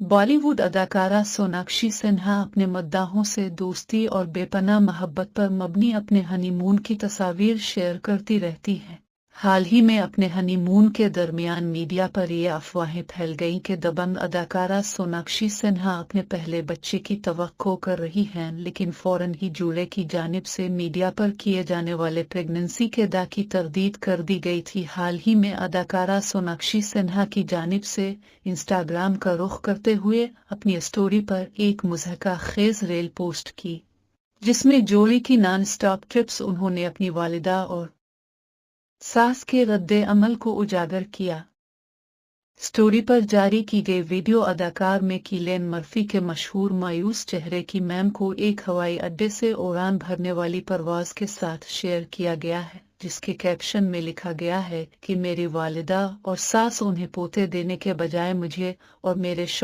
बॉलीवुड अदाकारा सोनाक्षी सिन्हा अपने मद्दाहों से दोस्ती और बेपनाह मोहब्बत पर मबनी अपने हनीमून की तस्वीर शेयर करती रहती हैं। हाल ही में अपने हनीमून के दरमियान मीडिया पर ये अफवाहें फैल गईं कि दबंग अदाकारा सोनाक्षी सिन्हा अपने पहले बच्चे की तवक्को कर रही हैं, लेकिन फौरन ही जोड़े की जानिब से मीडिया पर किए जाने वाले प्रेगनेंसी के दावे की तरदीद कर दी गई थी। हाल ही में अदाकारा सोनाक्षी सिन्हा की जानिब से इंस्टाग्राम का रुख करते हुए अपनी स्टोरी पर एक मुज़हका-खेज रील पोस्ट की, जिसमें जोड़ी की नॉन स्टॉप ट्रिप्स उन्होंने अपनी वालिदा और सास के रद्दे अमल को उजागर किया। स्टोरी पर जारी की गई वीडियो अदाकार में किलियन मर्फी के मशहूर मायूस चेहरे की मैम को एक हवाई अड्डे से उड़ान भरने वाली परवाज के साथ शेयर किया गया है, जिसके कैप्शन में लिखा गया है कि मेरी वालिदा और सास उन्हें पोते देने के बजाय मुझे और मेरे